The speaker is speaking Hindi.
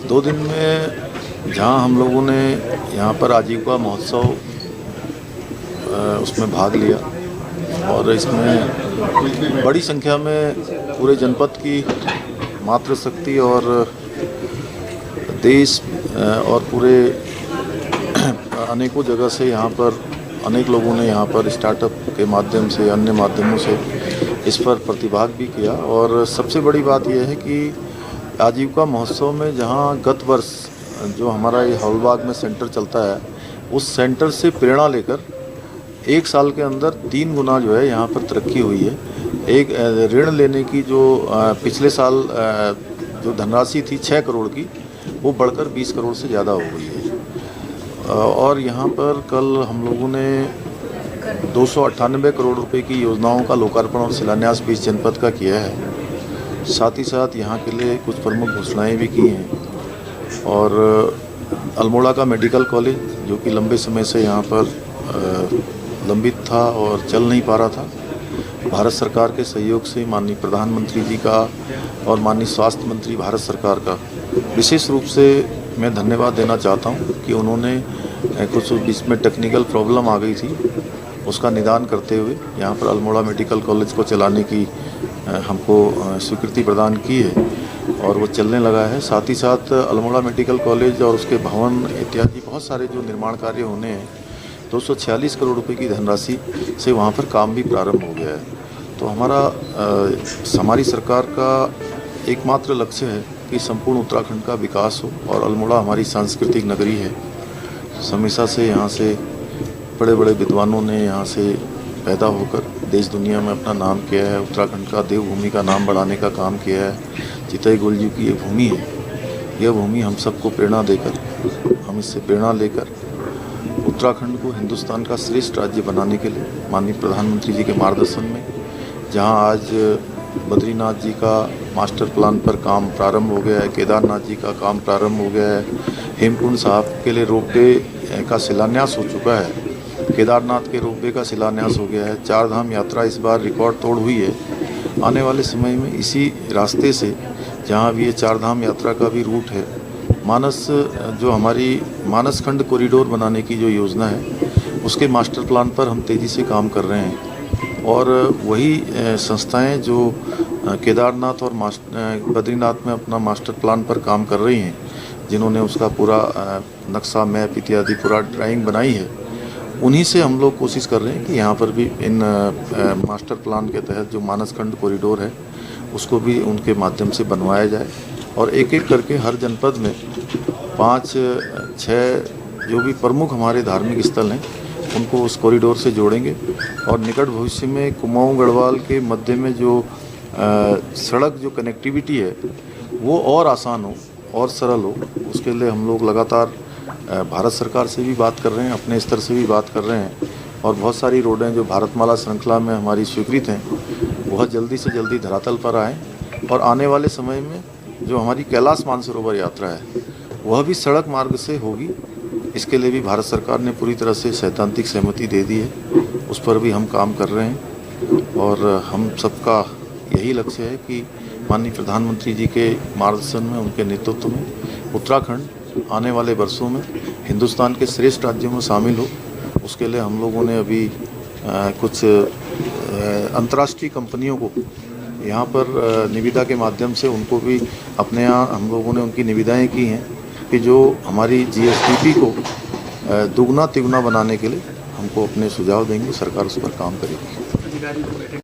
2 दिन में जहां हम लोगों ने यहाँ पर आजीविका महोत्सव उसमें भाग लिया और इसमें बड़ी संख्या में पूरे जनपद की मातृशक्ति और देश और पूरे अनेकों जगह से यहाँ पर अनेक लोगों ने यहाँ पर स्टार्टअप के माध्यम से अन्य माध्यमों से इस पर प्रतिभाग भी किया। और सबसे बड़ी बात यह है कि आजीविका महोत्सव में जहाँ गत वर्ष जो हमारा ये हॉलबाग में सेंटर चलता है, उस सेंटर से प्रेरणा लेकर 1 साल के अंदर 3 गुना जो है यहाँ पर तरक्की हुई है। एक ऋण लेने की जो पिछले साल जो धनराशि थी 6 करोड़ की, वो बढ़कर 20 करोड़ से ज़्यादा हो गई है। और यहाँ पर कल हम लोगों ने 298 करोड़ रुपए की योजनाओं का लोकार्पण और शिलान्यास भी इस जनपद का किया है। साथ ही साथ यहाँ के लिए कुछ प्रमुख घोषणाएँ भी की हैं। और अल्मोड़ा का मेडिकल कॉलेज जो कि लंबे समय से यहाँ पर लंबित था और चल नहीं पा रहा था, भारत सरकार के सहयोग से माननीय प्रधानमंत्री जी का और माननीय स्वास्थ्य मंत्री भारत सरकार का विशेष रूप से मैं धन्यवाद देना चाहता हूँ कि उन्होंने कुछ इसमें टेक्निकल प्रॉब्लम आ गई थी, उसका निदान करते हुए यहाँ पर अल्मोड़ा मेडिकल कॉलेज को चलाने की हमको स्वीकृति प्रदान की है और वो चलने लगा है। साथ ही साथ अल्मोड़ा मेडिकल कॉलेज और उसके भवन इत्यादि बहुत सारे जो निर्माण कार्य होने हैं, 246 करोड़ रुपए की धनराशि से वहाँ पर काम भी प्रारंभ हो गया है। तो हमारी सरकार का एकमात्र लक्ष्य है कि संपूर्ण उत्तराखंड का विकास हो और अल्मोड़ा हमारी सांस्कृतिक नगरी है। हमेशा से यहाँ से बड़े बड़े विद्वानों ने यहाँ से पैदा होकर देश दुनिया में अपना नाम किया है, उत्तराखंड का देवभूमि का नाम बढ़ाने का काम किया है। चितई गोलजी की ये भूमि है, यह भूमि हम सबको प्रेरणा देकर, हम इससे प्रेरणा लेकर उत्तराखंड को हिंदुस्तान का श्रेष्ठ राज्य बनाने के लिए माननीय प्रधानमंत्री जी के मार्गदर्शन में, जहां आज बद्रीनाथ जी का मास्टर प्लान पर काम प्रारंभ हो गया है, केदारनाथ जी का काम प्रारंभ हो गया है, हेमकुंड साहब के लिए रोपवे का शिलान्यास हो चुका है, केदारनाथ के रोपवे का शिलान्यास हो गया है, 4 धाम यात्रा इस बार रिकॉर्ड तोड़ हुई है। आने वाले समय में इसी रास्ते से जहाँ भी ये 4 धाम यात्रा का भी रूट है, जो हमारी मानस खंड कॉरिडोर बनाने की जो योजना है, उसके मास्टर प्लान पर हम तेज़ी से काम कर रहे हैं। और वही संस्थाएं जो केदारनाथ और बद्रीनाथ में अपना मास्टर प्लान पर काम कर रही हैं, जिन्होंने उसका पूरा नक्शा मैप इत्यादि पूरा ड्राइंग बनाई है, उन्हीं से हम लोग कोशिश कर रहे हैं कि यहाँ पर भी इन मास्टर प्लान के तहत जो मानस खंड कॉरिडोर है, उसको भी उनके माध्यम से बनवाया जाए और एक एक करके हर जनपद में 5-6 जो भी प्रमुख हमारे धार्मिक स्थल हैं, उनको उस कॉरिडोर से जोड़ेंगे। और निकट भविष्य में कुमाऊं गढ़वाल के मध्य में जो सड़क जो कनेक्टिविटी है, वो और आसान हो और सरल हो, उसके लिए हम लोग लगातार भारत सरकार से भी बात कर रहे हैं, अपने स्तर से भी बात कर रहे हैं। और बहुत सारी रोडें जो भारतमाला श्रृंखला में हमारी स्वीकृत हैं, बहुत जल्दी से जल्दी धरातल पर आएँ। और आने वाले समय में जो हमारी कैलाश मानसरोवर यात्रा है, वह भी सड़क मार्ग से होगी। इसके लिए भी भारत सरकार ने पूरी तरह से सैद्धांतिक सहमति दे दी है, उस पर भी हम काम कर रहे हैं। और हम सबका यही लक्ष्य है कि माननीय प्रधानमंत्री जी के मार्गदर्शन में, उनके नेतृत्व में उत्तराखंड आने वाले वर्षों में हिंदुस्तान के श्रेष्ठ राज्यों में शामिल हो। उसके लिए हम लोगों ने अभी कुछ अंतर्राष्ट्रीय कंपनियों को यहाँ पर निविदा के माध्यम से उनको भी अपने यहाँ हम लोगों ने उनकी निविदाएं की हैं कि जो हमारी GSDP को दुगना तिगुना बनाने के लिए हमको अपने सुझाव देंगे। सरकार उस पर काम करेगी।